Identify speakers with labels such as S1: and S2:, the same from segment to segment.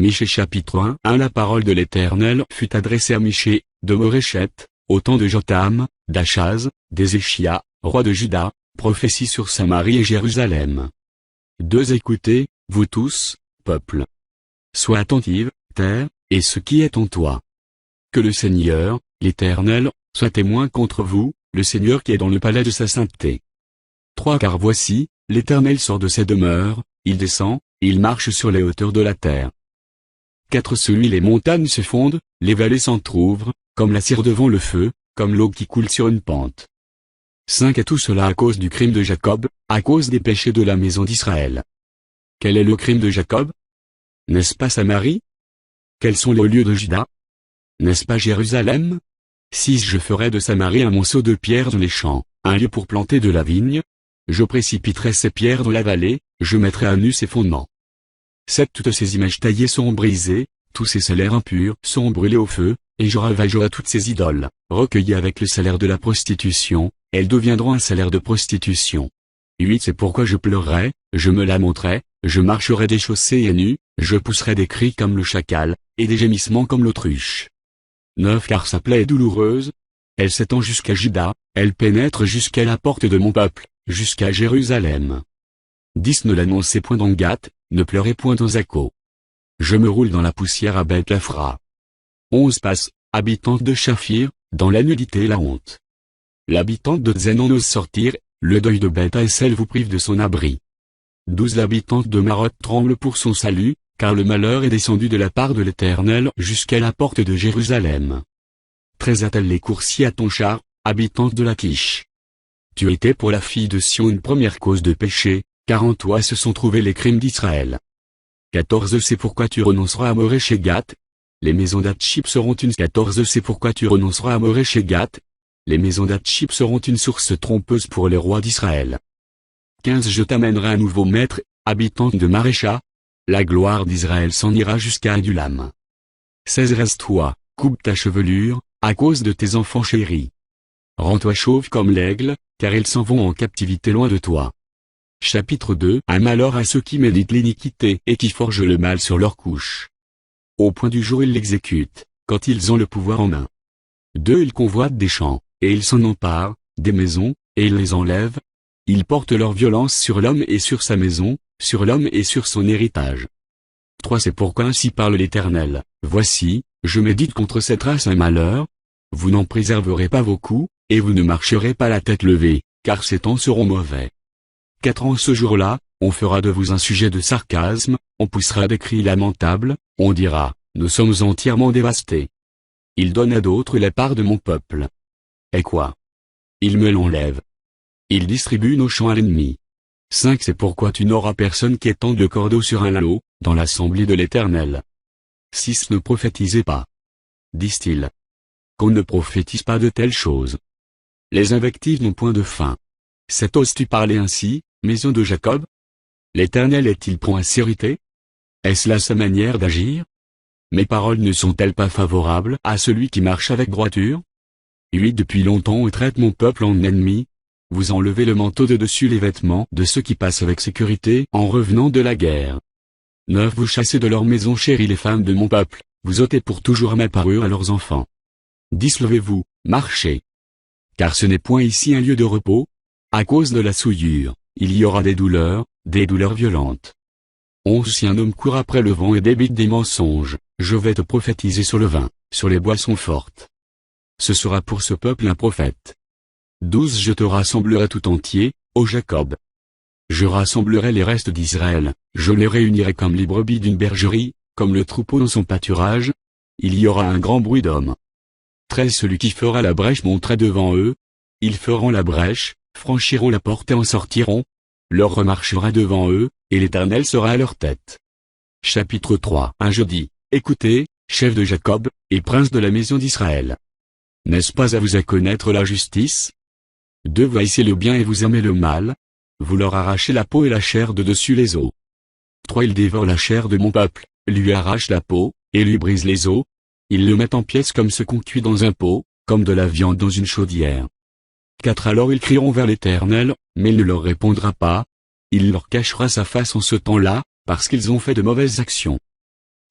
S1: Michée chapitre 1. La parole de l'Éternel fut adressée à Michée, de Morécheth, au temps de Jotham, d'Achaz, d'Ézéchia, roi de Juda, prophétie sur Samarie et Jérusalem. 2. Écoutez, vous tous, peuple. Sois attentive, terre, et ce qui est en toi. Que le Seigneur, l'Éternel, soit témoin contre vous, le Seigneur qui est dans le palais de sa sainteté. 3. Car voici, l'Éternel sort de ses demeures, il descend, il marche sur les hauteurs de la terre. 4. Celui les montagnes se fondent, les vallées s'entr'ouvrent, comme la cire devant le feu, comme l'eau qui coule sur une pente. 5. Et tout cela à cause du crime de Jacob, à cause des péchés de la maison d'Israël. Quel est le crime de Jacob? N'est-ce pas Samarie? Quels sont les lieux de Juda? N'est-ce pas Jérusalem? 6. Je ferai de Samarie un monceau de pierres dans les champs, un lieu pour planter de la vigne. Je précipiterai ces pierres dans la vallée, je mettrai à nu ses fondements. 7. Toutes ces images taillées seront brisées, tous ces salaires impurs seront brûlés au feu, et je ravagerai toutes ces idoles, recueillies avec le salaire de la prostitution, elles deviendront un salaire de prostitution. 8. C'est pourquoi je pleurerai, je me lamenterai, je marcherai déchaussé et nu, je pousserai des cris comme le chacal, et des gémissements comme l'autruche. 9. Car sa plaie est douloureuse, elle s'étend jusqu'à Juda, elle pénètre jusqu'à la porte de mon peuple, jusqu'à Jérusalem. 10. Ne l'annoncez point dans Gath, ne pleurez point dans Zako. Je me roule dans la poussière à Beth-Laphra. 11. Passe, habitante de Shaphir, dans la nudité et la honte. L'habitante de Zénon ose sortir, le deuil de Beth-Haessel vous prive de son abri. 12. L'habitante de Maroth tremble pour son salut, car le malheur est descendu de la part de l'Éternel jusqu'à la porte de Jérusalem. 13. Attelle les coursiers à ton char, habitante de Lachish. Tu étais pour la fille de Sion une première cause de péché, car en toi se sont trouvés les crimes d'Israël. 14. C'est pourquoi tu renonceras à Morécheth et Gath. Les maisons d'Atchip seront une 14. C'est pourquoi tu renonceras à Morécheth et Gath. Les maisons d'Atchip seront une source trompeuse pour les rois d'Israël. 15. Je t'amènerai un nouveau maître, habitante de Marécha. La gloire d'Israël s'en ira jusqu'à Adulam. 16. Reste-toi, coupe ta chevelure, à cause de tes enfants chéris. Rends-toi chauve comme l'aigle, car ils s'en vont en captivité loin de toi. Chapitre 2. Un malheur à ceux qui méditent l'iniquité et qui forgent le mal sur leur couche. Au point du jour ils l'exécutent, quand ils ont le pouvoir en main. 2. Ils convoitent des champs, et ils s'en emparent, des maisons, et ils les enlèvent. Ils portent leur violence sur l'homme et sur sa maison, sur l'homme et sur son héritage. 3. C'est pourquoi ainsi parle l'Éternel, voici, je médite contre cette race un malheur. Vous n'en préserverez pas vos coups, et vous ne marcherez pas la tête levée, car ces temps seront mauvais. 4. En ce jour-là, on fera de vous un sujet de sarcasme, on poussera des cris lamentables, on dira, nous sommes entièrement dévastés. Il donne à d'autres la part de mon peuple. Et quoi? Il me l'enlève. Il distribue nos champs à l'ennemi. 5. C'est pourquoi tu n'auras personne qui étende le cordeau sur un anneau, dans l'assemblée de l'Éternel. 6. Ne prophétisez pas. Disent-ils. Qu'on ne prophétise pas de telles choses. Les invectives n'ont point de fin. 7. Oses-tu parler ainsi, maison de Jacob? L'Éternel est-il prompt à s'irriter? Est-ce là sa manière d'agir? Mes paroles ne sont-elles pas favorables à celui qui marche avec droiture? 8. Depuis longtemps on traite mon peuple en ennemi. Vous enlevez le manteau de dessus les vêtements de ceux qui passent avec sécurité en revenant de la guerre. 9. Vous chassez de leur maison chérie les femmes de mon peuple, vous ôtez pour toujours ma parure à leurs enfants. 10. Levez-vous, marchez. Car ce n'est point ici un lieu de repos. À cause de la souillure, il y aura des douleurs violentes. 11. Si un homme court après le vent et débite des mensonges, je vais te prophétiser sur le vin, sur les boissons fortes. Ce sera pour ce peuple un prophète. 12. Je te rassemblerai tout entier, ô Jacob. Je rassemblerai les restes d'Israël, je les réunirai comme les brebis d'une bergerie, comme le troupeau dans son pâturage. Il y aura un grand bruit d'hommes. 13. Celui qui fera la brèche montera devant eux. Ils feront la brèche, franchiront la porte et en sortiront. Leur remarchera devant eux, et l'Éternel sera à leur tête. Chapitre 3. Un jeudi, écoutez, chef de Jacob, et prince de la maison d'Israël. N'est-ce pas à vous à connaître la justice? 2. Vous haïssez le bien et vous aimez le mal. Vous leur arrachez la peau et la chair de dessus les os. 3. Ils dévorent la chair de mon peuple, lui arrachent la peau, et lui brisent les os. Ils le mettent en pièces comme ce qu'on cuit dans un pot, comme de la viande dans une chaudière. 4. Alors ils crieront vers l'Éternel, mais il ne leur répondra pas. Il leur cachera sa face en ce temps-là, parce qu'ils ont fait de mauvaises actions.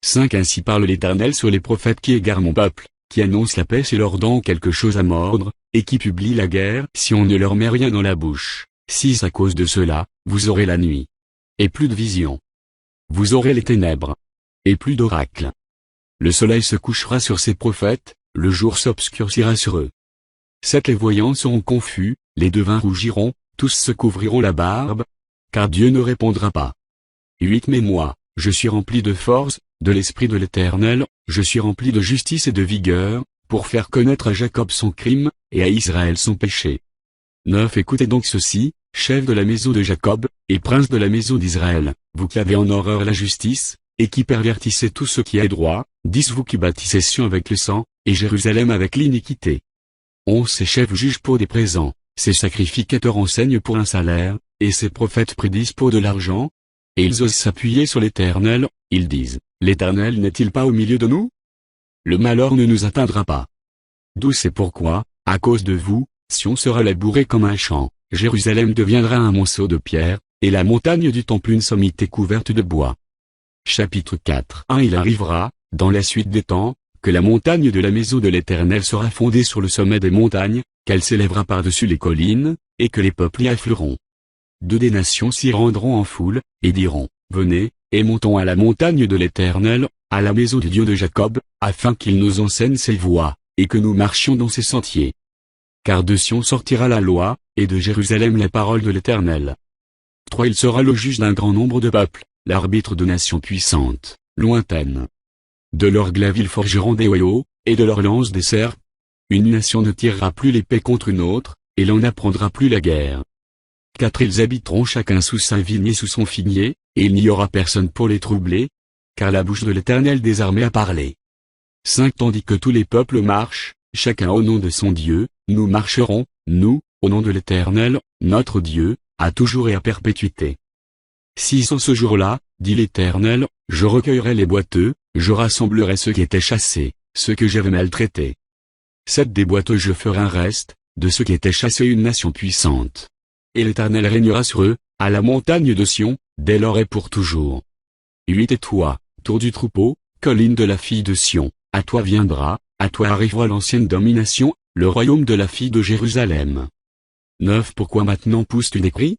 S1: 5 Ainsi parle l'Éternel sur les prophètes qui égarent mon peuple, qui annoncent la paix si leur dent quelque chose à mordre, et qui publient la guerre si on ne leur met rien dans la bouche. 6 À cause de cela, vous aurez la nuit. Et plus de vision. Vous aurez les ténèbres. Et plus d'oracles. Le soleil se couchera sur ces prophètes, le jour s'obscurcira sur eux. 7 Les voyants seront confus, les devins rougiront, tous se couvriront la barbe, car Dieu ne répondra pas. 8 Mais moi, je suis rempli de force, de l'esprit de l'Éternel, je suis rempli de justice et de vigueur, pour faire connaître à Jacob son crime, et à Israël son péché. 9 Écoutez donc ceci, chefs de la maison de Jacob, et princes de la maison d'Israël, vous qui avez en horreur la justice, et qui pervertissez tout ce qui est droit, 10 Vous qui bâtissez Sion avec le sang, et Jérusalem avec l'iniquité. 11 Ces chefs jugent pour des présents, ces sacrificateurs enseignent pour un salaire, et ces prophètes prédisent pour de l'argent, et ils osent s'appuyer sur l'Éternel, ils disent, l'Éternel n'est-il pas au milieu de nous? Le malheur ne nous atteindra pas. 12 C'est pourquoi, à cause de vous, Sion sera labourée comme un champ, Jérusalem deviendra un monceau de pierre, et la montagne du temple une sommité couverte de bois. Chapitre 4 Il arrivera, dans la suite des temps, que la montagne de la maison de l'Éternel sera fondée sur le sommet des montagnes, qu'elle s'élèvera par-dessus les collines, et que les peuples y afflueront. 2 Des nations s'y rendront en foule, et diront, venez, et montons à la montagne de l'Éternel, à la maison du Dieu de Jacob, afin qu'il nous enseigne ses voies, et que nous marchions dans ses sentiers. Car de Sion sortira la loi, et de Jérusalem la parole de l'Éternel. 3 Il sera le juge d'un grand nombre de peuples, l'arbitre de nations puissantes, lointaines. De leurs glaives ils forgeront des hoyaux, et de leurs lances des serpes. Une nation ne tirera plus l'épée contre une autre, et l'on n'apprendra plus la guerre. 4 Ils habiteront chacun sous sa vigne et sous son figuier, et il n'y aura personne pour les troubler, car la bouche de l'Éternel des armées a parlé. 5 Tandis que tous les peuples marchent, chacun au nom de son Dieu, nous marcherons, nous, au nom de l'Éternel, notre Dieu, à toujours et à perpétuité. 6 En ce jour-là, dit l'Éternel, je recueillerai les boiteux, je rassemblerai ceux qui étaient chassés, ceux que j'avais maltraités. 7 Des boiteux je ferai un reste, de ceux qui étaient chassés une nation puissante. Et l'Éternel régnera sur eux, à la montagne de Sion, dès lors et pour toujours. 8 Et toi, tour du troupeau, colline de la fille de Sion, à toi viendra, à toi arrivera l'ancienne domination, le royaume de la fille de Jérusalem. 9 Pourquoi maintenant pousses-tu des cris?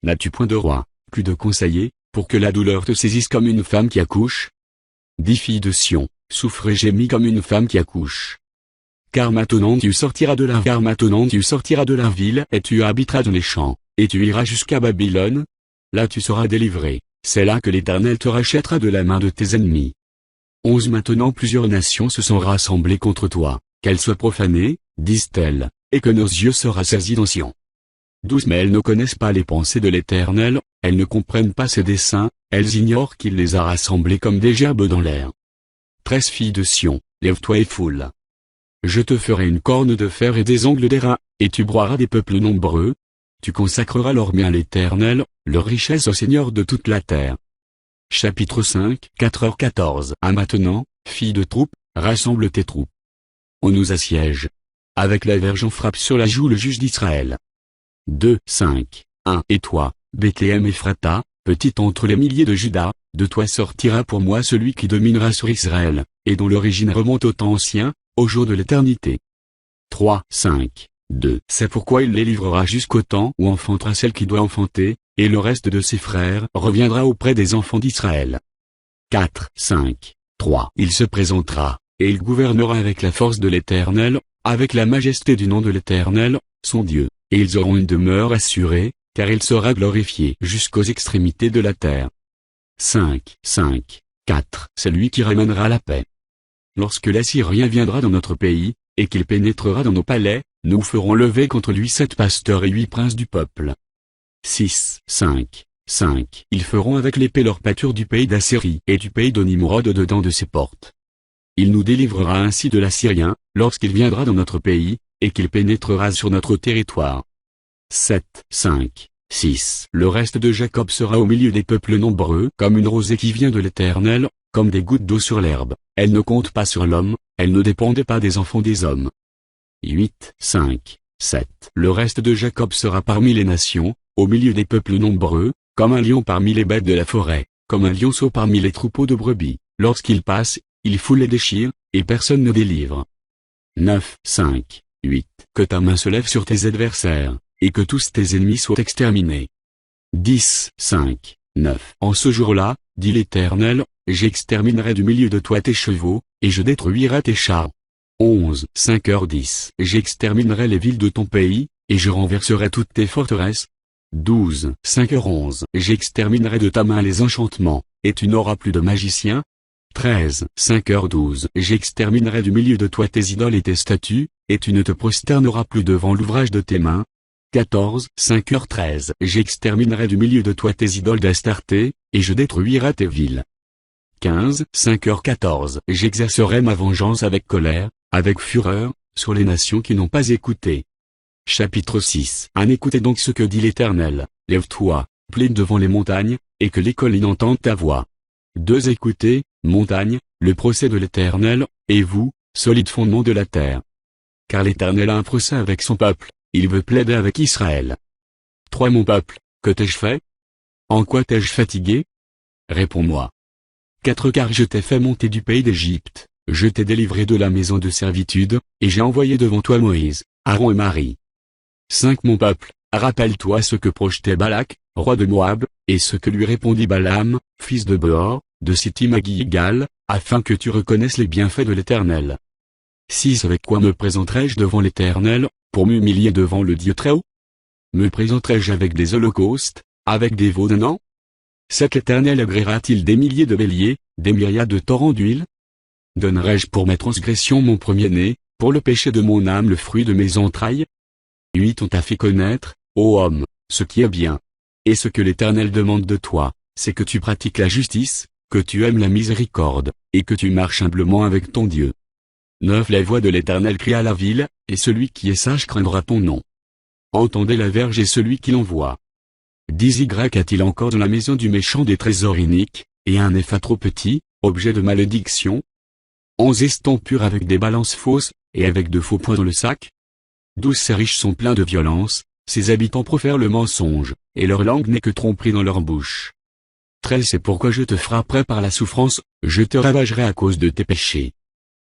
S1: N'as-tu point de roi, plus de conseiller, pour que la douleur te saisisse comme une femme qui accouche? 10 Filles de Sion, souffre et gémis comme une femme qui accouche. Car maintenant tu sortiras de la ville et tu habiteras dans les champs, et tu iras jusqu'à Babylone. Là tu seras délivré, c'est là que l'Éternel te rachètera de la main de tes ennemis. 11 Maintenant plusieurs nations se sont rassemblées contre toi, qu'elles soient profanées, disent-elles, et que nos yeux soient rassasiés dans Sion. 12 Mais elles ne connaissent pas les pensées de l'Éternel, elles ne comprennent pas ses desseins, elles ignorent qu'il les a rassemblées comme des gerbes dans l'air. 13 Filles de Sion, lève-toi et foule. Je te ferai une corne de fer et des ongles d'airain, et tu broieras des peuples nombreux. Tu consacreras leurs biens à l'Éternel, leur richesse au Seigneur de toute la terre. Chapitre 5 4h14 Maintenant, filles de troupes, rassemble tes troupes. On nous assiège. Avec la verge on frappe sur la joue le juge d'Israël. 2 5 1 Et toi, Bethléem Ephrata, petite entre les milliers de Juda, de toi sortira pour moi celui qui dominera sur Israël, et dont l'origine remonte au temps ancien, au jour de l'éternité. 3 5 2 C'est pourquoi il les livrera jusqu'au temps où enfantera celle qui doit enfanter, et le reste de ses frères reviendra auprès des enfants d'Israël. 4 5 3 Il se présentera, et il gouvernera avec la force de l'Éternel, avec la majesté du nom de l'Éternel, son Dieu, et ils auront une demeure assurée, car il sera glorifié jusqu'aux extrémités de la terre. 5 5 4 C'est lui qui ramènera la paix. Lorsque l'Assyrien viendra dans notre pays, et qu'il pénétrera dans nos palais, nous ferons lever contre lui 7 pasteurs et 8 princes du peuple. 6 5 5 Ils feront avec l'épée leur pâture du pays d'Assyrie et du pays d'Onimrod dedans de ses portes. Il nous délivrera ainsi de l'Assyrien, lorsqu'il viendra dans notre pays, et qu'il pénétrera sur notre territoire. 7 5 6 Le reste de Jacob sera au milieu des peuples nombreux comme une rosée qui vient de l'Éternel, comme des gouttes d'eau sur l'herbe, elle ne compte pas sur l'homme, elle ne dépendait pas des enfants des hommes. 8 5 7 Le reste de Jacob sera parmi les nations, au milieu des peuples nombreux, comme un lion parmi les bêtes de la forêt, comme un lionceau parmi les troupeaux de brebis. Lorsqu'ils passent, ils foulent et déchirent, et personne ne délivre. 9, 5, 8. Que ta main se lève sur tes adversaires, et que tous tes ennemis soient exterminés. 10, 5, 9. En ce jour-là, dit l'Éternel, j'exterminerai du milieu de toi tes chevaux, et je détruirai tes chars. 11, 5h10. J'exterminerai les villes de ton pays, et je renverserai toutes tes forteresses. 12, 5h11. J'exterminerai de ta main les enchantements, et tu n'auras plus de magiciens. 13, 5h12. J'exterminerai du milieu de toi tes idoles et tes statues, et tu ne te prosterneras plus devant l'ouvrage de tes mains. 14, 5h13. J'exterminerai du milieu de toi tes idoles d'Astarté, et je détruirai tes villes. 15, 5h14. J'exercerai ma vengeance avec colère, avec fureur, sur les nations qui n'ont pas écouté. Chapitre 6. Écoutez donc ce que dit l'Éternel, lève-toi, plaide devant les montagnes, et que les collines entendent ta voix. 2. Écoutez, montagnes, le procès de l'Éternel, et vous, solides fondements de la terre. Car l'Éternel a un procès avec son peuple, il veut plaider avec Israël. 3. Mon peuple, que t'ai-je fait? En quoi t'ai-je fatigué? Réponds-moi. 4. Car je t'ai fait monter du pays d'Égypte, je t'ai délivré de la maison de servitude, et j'ai envoyé devant toi Moïse, Aaron et Marie. 5. Mon peuple, rappelle-toi ce que projetait Balak, roi de Moab, et ce que lui répondit Balaam, fils de Beor, de Sittim à Gilgal, afin que tu reconnaisses les bienfaits de l'Éternel. 6. Avec quoi me présenterai-je devant l'Éternel, pour m'humilier devant le Dieu très haut? Me présenterai-je avec des holocaustes, avec des veaux d'un an? 7. L'Éternel agréera-t-il des milliers de béliers, des myriades de torrents d'huile? Donnerai-je pour mes transgressions mon premier-né, pour le péché de mon âme le fruit de mes entrailles? 8. On t'a fait connaître, ô homme, ce qui est bien. Et ce que l'Éternel demande de toi, c'est que tu pratiques la justice, que tu aimes la miséricorde, et que tu marches humblement avec ton Dieu. 9. La voix de l'Éternel crie à la ville, et celui qui est sage craindra ton nom. Entendez la verge et celui qui l'envoie. 10. Y a-t-il encore dans la maison du méchant des trésors iniques, et un épha trop petit, objet de malédiction? 11. Est-on pur avec des balances fausses, et avec de faux poids dans le sac? 12. Ces riches sont pleins de violence, ses habitants profèrent le mensonge, et leur langue n'est que tromperie dans leur bouche. 13. C'est pourquoi je te frapperai par la souffrance, je te ravagerai à cause de tes péchés.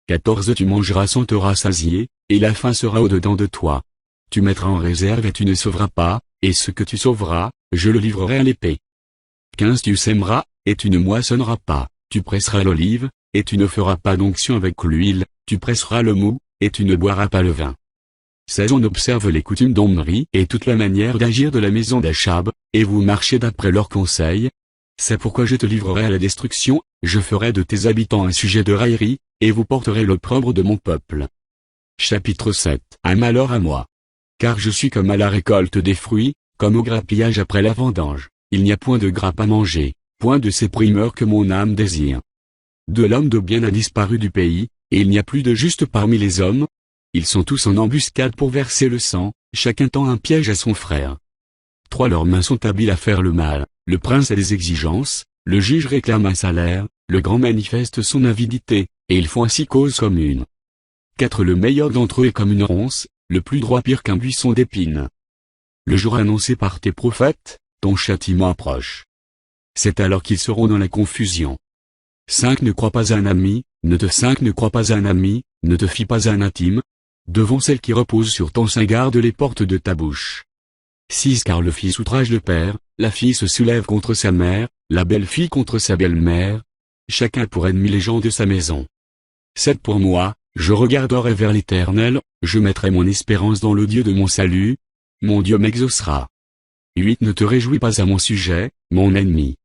S1: 14. Tu mangeras sans te rassasier, et la faim sera au-dedans de toi. Tu mettras en réserve et tu ne sauveras pas, et ce que tu sauveras, je le livrerai à l'épée. 15. Tu sèmeras, et tu ne moissonneras pas, tu presseras l'olive, et tu ne feras pas d'onction avec l'huile, tu presseras le mou, et tu ne boiras pas le vin. 16. On observe les coutumes d'Omri et toute la manière d'agir de la maison d'Achab, et vous marchez d'après leurs conseils. C'est pourquoi je te livrerai à la destruction, je ferai de tes habitants un sujet de raillerie, et vous porterez l'opprobre de mon peuple. Chapitre 7. Un malheur à moi. Car je suis comme à la récolte des fruits, comme au grappillage après la vendange, il n'y a point de grappe à manger, point de ces primeurs que mon âme désire. De l'homme de bien a disparu du pays, et il n'y a plus de juste parmi les hommes. Ils sont tous en embuscade pour verser le sang, chacun tend un piège à son frère. 3. Leurs mains sont habiles à faire le mal, le prince a des exigences, le juge réclame un salaire, le grand manifeste son avidité, et ils font ainsi cause commune. 4. Le meilleur d'entre eux est comme une ronce, le plus droit pire qu'un buisson d'épines. Le jour annoncé par tes prophètes, ton châtiment approche. C'est alors qu'ils seront dans la confusion. 5. Ne crois pas à un ami, ne crois pas à un ami, ne te fie pas à un intime. Devant celle qui repose sur ton sein garde les portes de ta bouche. 6. Car le fils outrage le père, la fille se soulève contre sa mère, la belle-fille contre sa belle-mère. Chacun pour ennemi les gens de sa maison. 7. Pour moi, je regarderai vers l'Éternel, je mettrai mon espérance dans le Dieu de mon salut. Mon Dieu m'exaucera. 8. Ne te réjouis pas à mon sujet, mon ennemi.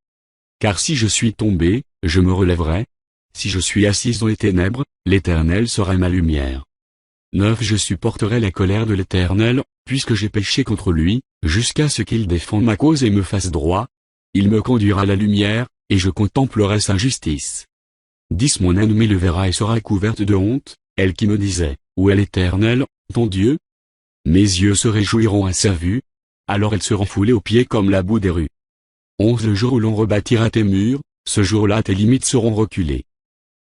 S1: Car si je suis tombé, je me relèverai. Si je suis assise dans les ténèbres, l'Éternel sera ma lumière. 9. Je supporterai la colère de l'Éternel, puisque j'ai péché contre lui, jusqu'à ce qu'il défende ma cause et me fasse droit. Il me conduira à la lumière, et je contemplerai sa justice. 10. Mon ennemi le verra et sera couverte de honte, elle qui me disait, où est l'Éternel, ton Dieu? Mes yeux se réjouiront à sa vue, alors elles seront foulées aux pieds comme la boue des rues. 11. Le jour où l'on rebâtira tes murs, ce jour-là tes limites seront reculées.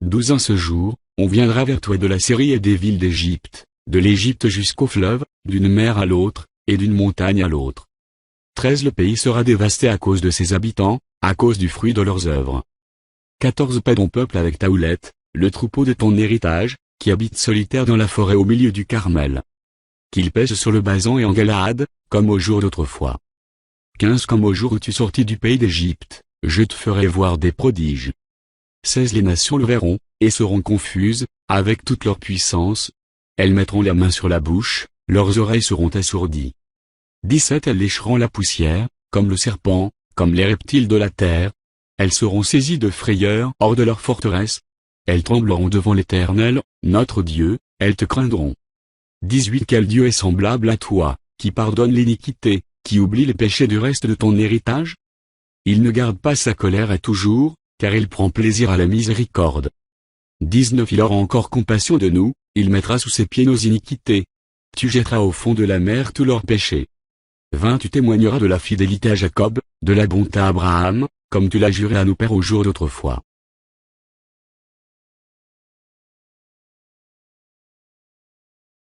S1: 12. En ce jour, on viendra vers toi de la Syrie et des villes d'Égypte, de l'Égypte jusqu'au fleuve, d'une mer à l'autre, et d'une montagne à l'autre. 13. Le pays sera dévasté à cause de ses habitants, à cause du fruit de leurs œuvres. 14 Paie ton peuple avec ta houlette, le troupeau de ton héritage, qui habite solitaire dans la forêt au milieu du Carmel. Qu'il pèse sur le Basan et en Galaad, comme au jour d'autrefois. 15 Comme au jour où tu sortis du pays d'Égypte, je te ferai voir des prodiges. 16 Les nations le verront, et seront confuses, avec toute leur puissance. Elles mettront la main sur la bouche, leurs oreilles seront assourdies. 17 Elles lécheront la poussière, comme le serpent, comme les reptiles de la terre. Elles seront saisies de frayeur hors de leur forteresse. Elles trembleront devant l'Éternel, notre Dieu, elles te craindront. 18 Quel Dieu est semblable à toi, qui pardonne l'iniquité, qui oublie les péchés du reste de ton héritage? Il ne garde pas sa colère à toujours, car il prend plaisir à la miséricorde. 19 Il aura encore compassion de nous, il mettra sous ses pieds nos iniquités. Tu jetteras au fond de la mer tous leurs péchés. 20 Tu témoigneras de la fidélité à Jacob, de la bonté à Abraham, comme tu l'as juré à nos pères au jour d'autrefois.